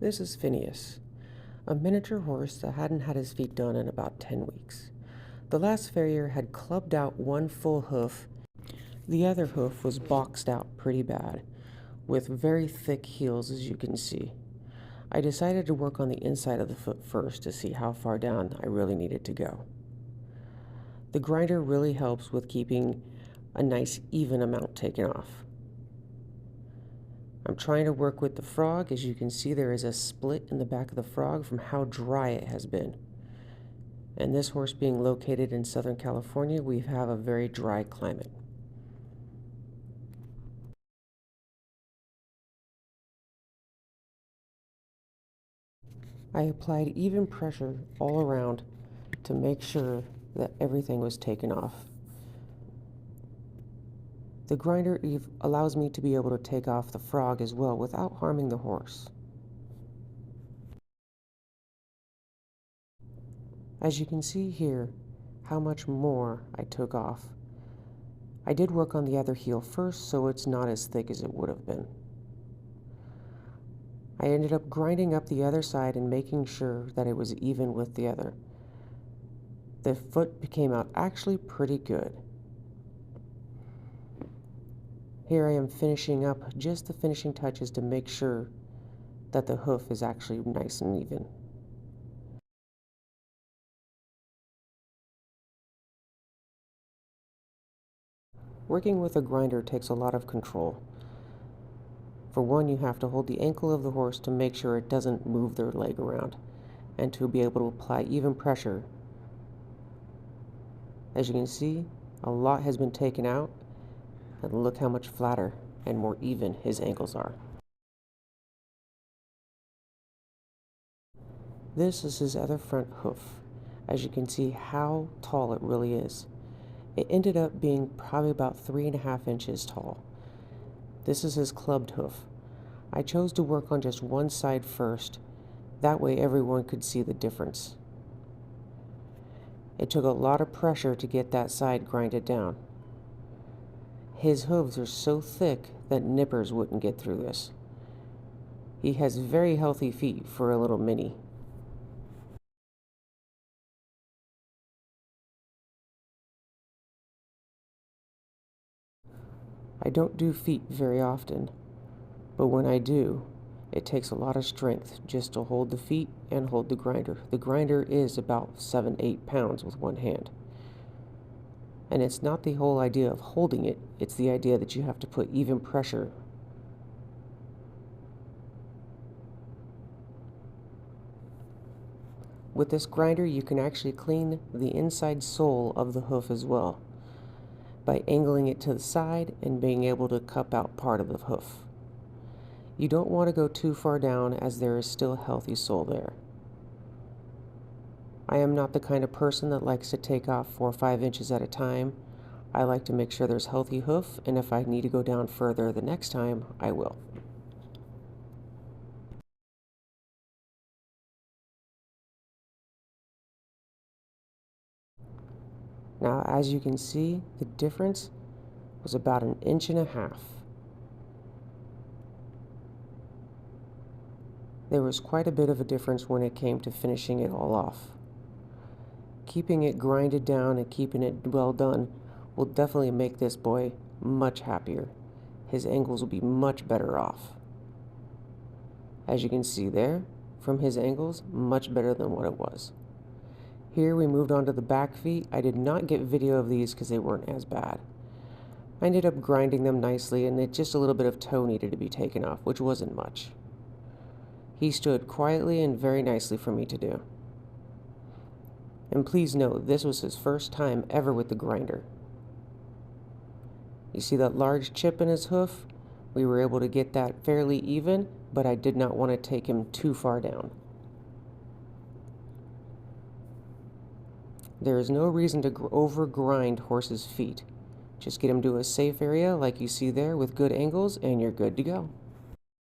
This is Phineas, a miniature horse that hadn't had his feet done in about 10 weeks. The last farrier had clubbed out one full hoof. The other hoof was boxed out pretty bad, with very thick heels, as you can see. I decided to work on the inside of the foot first to see how far down I really needed to go. The grinder really helps with keeping a nice even amount taken off. I'm trying to work with the frog. As you can see, there is a split in the back of the frog from how dry it has been. And this horse being located in Southern California, we have a very dry climate. I applied even pressure all around to make sure that everything was taken off. The grinder allows me to be able to take off the frog as well without harming the horse. As you can see here, how much more I took off. I did work on the other heel first, so it's not as thick as it would have been. I ended up grinding up the other side and making sure that it was even with the other. The foot came out actually pretty good. Here I am finishing up just the finishing touches to make sure that the hoof is actually nice and even. Working with a grinder takes a lot of control. For one, you have to hold the ankle of the horse to make sure it doesn't move their leg around, and to be able to apply even pressure. As you can see, a lot has been taken out, and look how much flatter and more even his ankles are. This is his other front hoof. As you can see how tall it really is. It ended up being probably about 3.5 inches tall. This is his clubbed hoof. I chose to work on just one side first. That way everyone could see the difference. It took a lot of pressure to get that side grinded down. His hooves are so thick that nippers wouldn't get through this. He has very healthy feet for a little mini. I don't do feet very often, but when I do, it takes a lot of strength just to hold the feet and hold the grinder. The grinder is about 7-8 pounds with one hand. And it's not the whole idea of holding it, it's the idea that you have to put even pressure. With this grinder, you can actually clean the inside sole of the hoof as well, by angling it to the side and being able to cup out part of the hoof. You don't want to go too far down as there is still a healthy sole there. I am not the kind of person that likes to take off 4 or 5 inches at a time. I like to make sure there's healthy hoof, and if I need to go down further the next time, I will. Now, as you can see, the difference was about 1.5 inches. There was quite a bit of a difference when it came to finishing it all off. Keeping it grinded down and keeping it well done will definitely make this boy much happier. His angles will be much better off. As you can see there, from his angles, much better than what it was. Here we moved on to the back feet. I did not get video of these because they weren't as bad. I ended up grinding them nicely, and just a little bit of toe needed to be taken off, which wasn't much. He stood quietly and very nicely for me to do. And please note, this was his first time ever with the grinder. You see that large chip in his hoof? We were able to get that fairly even, but I did not want to take him too far down. There is no reason to over-grind horses' feet. Just get him to a safe area like you see there with good angles, and you're good to go.